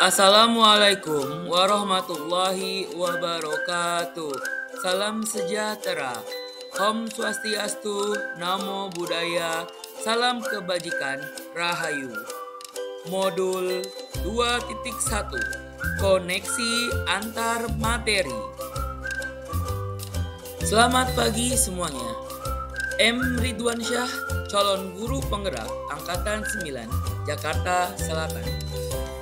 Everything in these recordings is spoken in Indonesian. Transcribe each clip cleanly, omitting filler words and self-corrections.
Assalamualaikum warahmatullahi wabarakatuh. Salam sejahtera. Om Swastiastu, Namo Buddhaya, salam kebajikan, Rahayu. Modul 2.1 Koneksi antar materi. Selamat pagi semuanya. M. Ridwan Syah, calon guru penggerak Angkatan 9, Jakarta Selatan.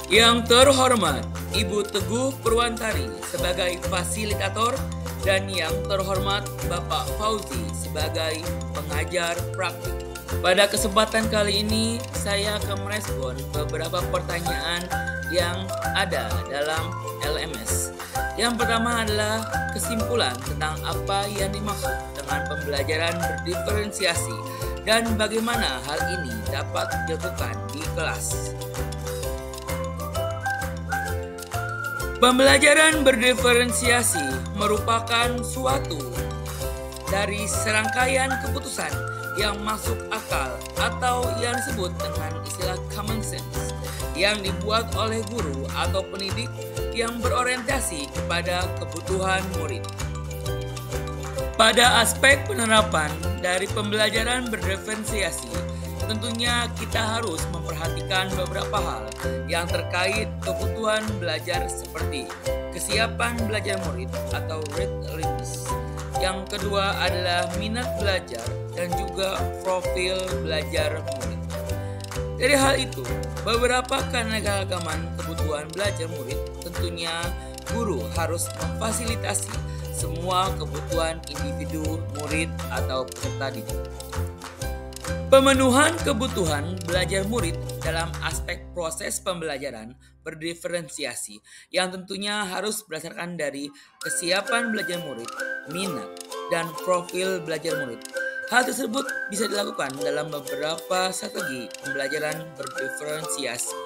Yang terhormat Ibu Teguh Purwantari sebagai fasilitator dan yang terhormat Bapak Fauzi sebagai pengajar praktik. Pada kesempatan kali ini saya akan merespon beberapa pertanyaan yang ada dalam LMS. Yang pertama adalah kesimpulan tentang apa yang dimaksud dengan pembelajaran berdiferensiasi dan bagaimana hal ini dapat dilakukan di kelas. Pembelajaran berdiferensiasi merupakan suatu dari serangkaian keputusan yang masuk akal atau yang disebut dengan istilah common sense yang dibuat oleh guru atau pendidik yang berorientasi kepada kebutuhan murid. Pada aspek penerapan dari pembelajaran berdiferensiasi, tentunya kita harus memperhatikan beberapa hal yang terkait kebutuhan belajar seperti kesiapan belajar murid atau readiness. Yang kedua adalah minat belajar dan juga profil belajar murid. Dari hal itu, beberapa keanekaragaman kebutuhan belajar murid tentunya guru harus memfasilitasi semua kebutuhan individu murid atau peserta didik. Pemenuhan kebutuhan belajar murid dalam aspek proses pembelajaran berdiferensiasi yang tentunya harus berdasarkan dari kesiapan belajar murid, minat, dan profil belajar murid. Hal tersebut bisa dilakukan dalam beberapa strategi pembelajaran berdiferensiasi.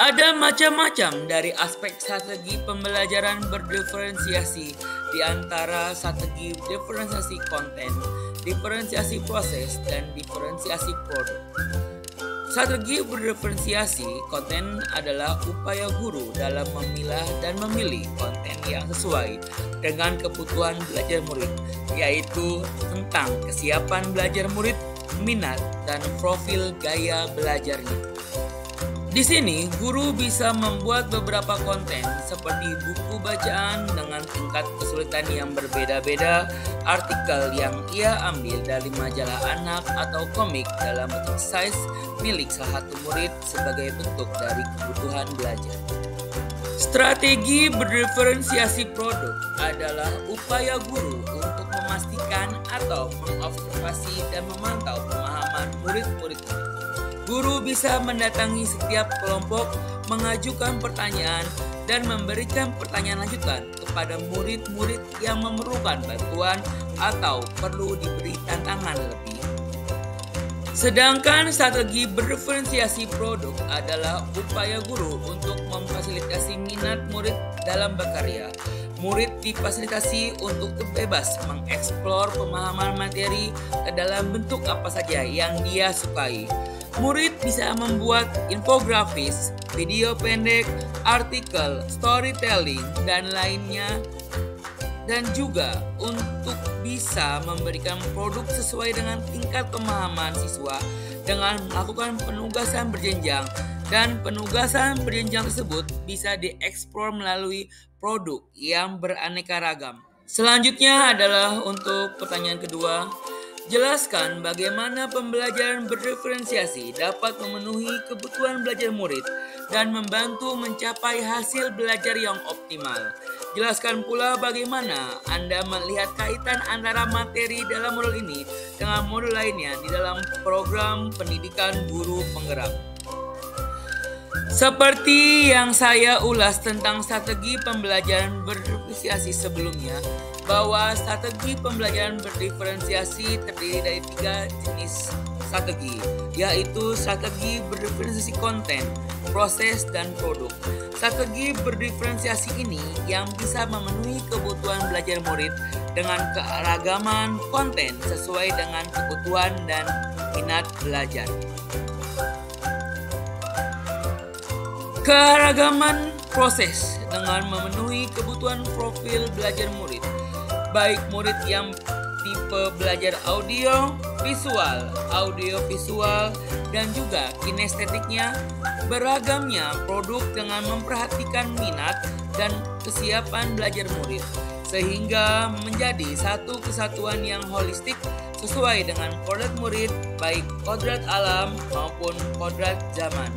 Ada macam-macam dari aspek strategi pembelajaran berdiferensiasi, di antara strategi diferensiasi konten, diferensiasi proses, dan diferensiasi produk. Strategi berdiferensiasi konten adalah upaya guru dalam memilah dan memilih konten yang sesuai dengan kebutuhan belajar murid, yaitu tentang kesiapan belajar murid, minat, dan profil gaya belajarnya. Di sini, guru bisa membuat beberapa konten seperti buku bacaan dengan tingkat kesulitan yang berbeda-beda, artikel yang ia ambil dari majalah anak atau komik dalam bentuk size milik salah satu murid sebagai bentuk dari kebutuhan belajar. Strategi berdiferensiasi produk adalah upaya guru untuk memastikan atau mengobservasi dan memantau pemahaman murid-muridnya. Guru bisa mendatangi setiap kelompok, mengajukan pertanyaan, dan memberikan pertanyaan lanjutan kepada murid-murid yang memerlukan bantuan atau perlu diberi tantangan lebih. Sedangkan strategi berdiferensiasi produk adalah upaya guru untuk memfasilitasi minat murid dalam berkarya. Murid difasilitasi untuk bebas mengeksplor pemahaman materi ke dalam bentuk apa saja yang dia sukai. Murid bisa membuat infografis, video pendek, artikel, storytelling, dan lainnya. Dan juga untuk bisa memberikan produk sesuai dengan tingkat pemahaman siswa dengan melakukan penugasan berjenjang. Dan penugasan berjenjang tersebut bisa dieksplor melalui produk yang beraneka ragam. Selanjutnya adalah untuk pertanyaan kedua. Jelaskan bagaimana pembelajaran berdiferensiasi dapat memenuhi kebutuhan belajar murid dan membantu mencapai hasil belajar yang optimal. Jelaskan pula bagaimana Anda melihat kaitan antara materi dalam modul ini dengan modul lainnya di dalam program pendidikan guru penggerak. Seperti yang saya ulas tentang strategi pembelajaran berdiferensiasi sebelumnya, bahwa strategi pembelajaran berdiferensiasi terdiri dari 3 jenis strategi, yaitu strategi berdiferensiasi konten, proses, dan produk. Strategi berdiferensiasi ini yang bisa memenuhi kebutuhan belajar murid dengan keragaman konten sesuai dengan kebutuhan dan minat belajar. Keragaman proses dengan memenuhi kebutuhan profil belajar murid, baik murid yang tipe belajar audio, visual, dan juga kinestetiknya, beragamnya produk dengan memperhatikan minat dan kesiapan belajar murid, sehingga menjadi satu kesatuan yang holistik sesuai dengan kodrat murid, baik kodrat alam maupun kodrat zaman.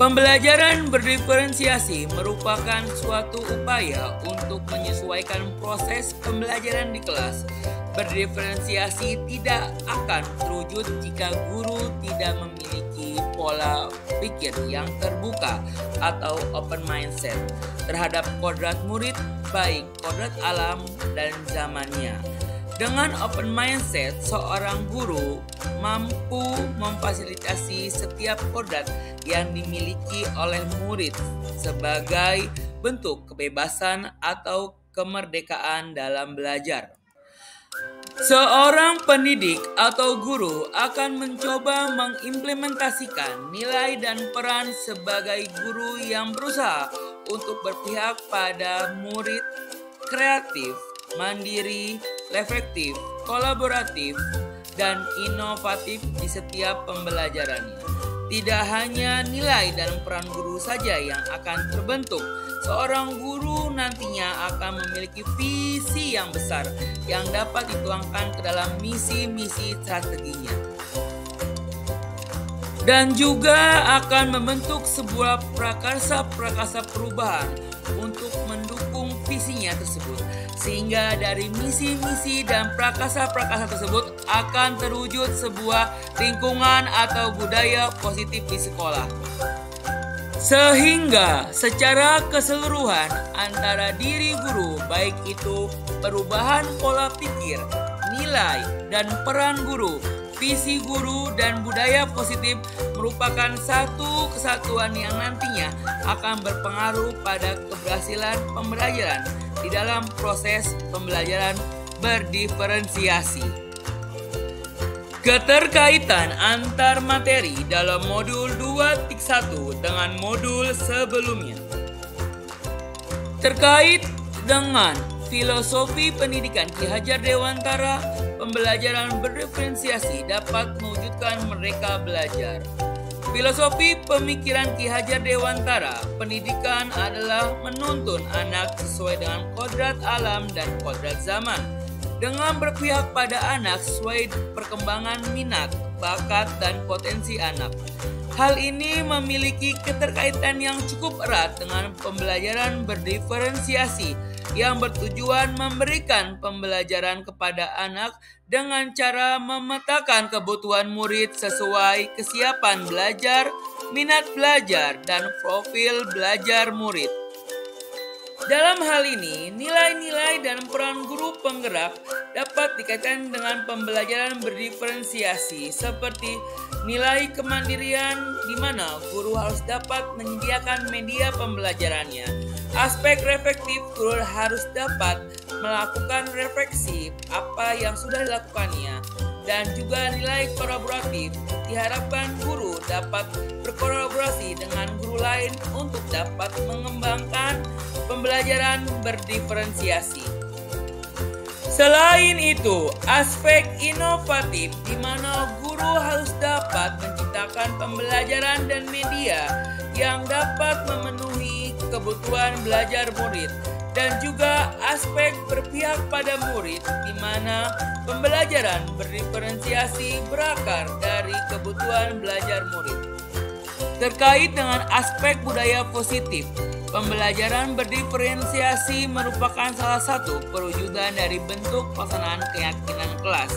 Pembelajaran berdiferensiasi merupakan suatu upaya untuk menyesuaikan proses pembelajaran di kelas. Berdiferensiasi tidak akan terwujud jika guru tidak memiliki pola pikir yang terbuka atau open mindset terhadap kodrat murid, baik kodrat alam dan zamannya. Dengan open mindset, seorang guru mampu memfasilitasi setiap kodrat yang dimiliki oleh murid sebagai bentuk kebebasan atau kemerdekaan dalam belajar. Seorang pendidik atau guru akan mencoba mengimplementasikan nilai dan peran sebagai guru yang berusaha untuk berpihak pada murid, kreatif, mandiri, reflektif, kolaboratif, dan inovatif di setiap pembelajarannya. Tidak hanya nilai dan peran guru saja yang akan terbentuk, seorang guru nantinya akan memiliki visi yang besar yang dapat dituangkan ke dalam misi-misi strateginya. Dan juga akan membentuk sebuah prakarsa perubahan untuk mendukung visinya tersebut, sehingga dari misi-misi dan prakarsa tersebut akan terwujud sebuah lingkungan atau budaya positif di sekolah. Sehingga secara keseluruhan antara diri guru, baik itu perubahan pola pikir, nilai, dan peran guru, visi guru, dan budaya positif merupakan satu kesatuan yang nantinya akan berpengaruh pada keberhasilan pembelajaran di dalam proses pembelajaran berdiferensiasi. Keterkaitan antar materi dalam modul 2.1 dengan modul sebelumnya. Terkait dengan filosofi pendidikan Ki Hajar Dewantara, pembelajaran berdiferensiasi dapat mewujudkan merdeka belajar. Filosofi pemikiran Ki Hajar Dewantara, pendidikan adalah menuntun anak sesuai dengan kodrat alam dan kodrat zaman, dengan berpihak pada anak sesuai perkembangan minat, bakat, dan potensi anak. Hal ini memiliki keterkaitan yang cukup erat dengan pembelajaran berdiferensiasi yang bertujuan memberikan pembelajaran kepada anak dengan cara memetakan kebutuhan murid sesuai kesiapan belajar, minat belajar, dan profil belajar murid. Dalam hal ini, nilai-nilai dan peran guru penggerak dapat dikaitkan dengan pembelajaran berdiferensiasi seperti nilai kemandirian di mana guru harus dapat menyediakan media pembelajarannya. Aspek reflektif, guru harus dapat melakukan refleksi apa yang sudah dilakukannya. Dan juga nilai kolaboratif, diharapkan guru dapat berkolaborasi dengan guru lain untuk dapat mengembangkan pembelajaran berdiferensiasi. Selain itu, aspek inovatif di mana guru harus dapat menciptakan pembelajaran dan media yang dapat memenuhi kebutuhan belajar murid, dan juga aspek berpihak pada murid di mana pembelajaran berdiferensiasi berakar dari kebutuhan belajar murid. Terkait dengan aspek budaya positif, pembelajaran berdiferensiasi merupakan salah satu perwujudan dari bentuk pelaksanaan keyakinan kelas.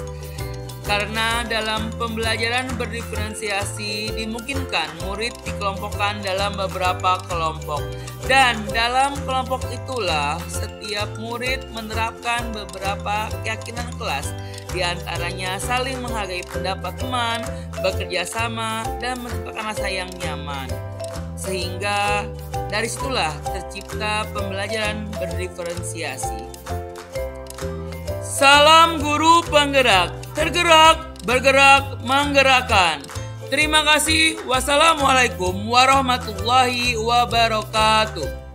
Karena dalam pembelajaran berdiferensiasi dimungkinkan murid dikelompokkan dalam beberapa kelompok. Dan dalam kelompok itulah setiap murid menerapkan beberapa keyakinan kelas. Di antaranya saling menghargai pendapat teman, bekerja sama, dan menciptakan rasa yang nyaman. Sehingga dari situlah tercipta pembelajaran berdiferensiasi. Salam guru penggerak, tergerak, bergerak, menggerakkan. Terima kasih. Wassalamualaikum warahmatullahi wabarakatuh.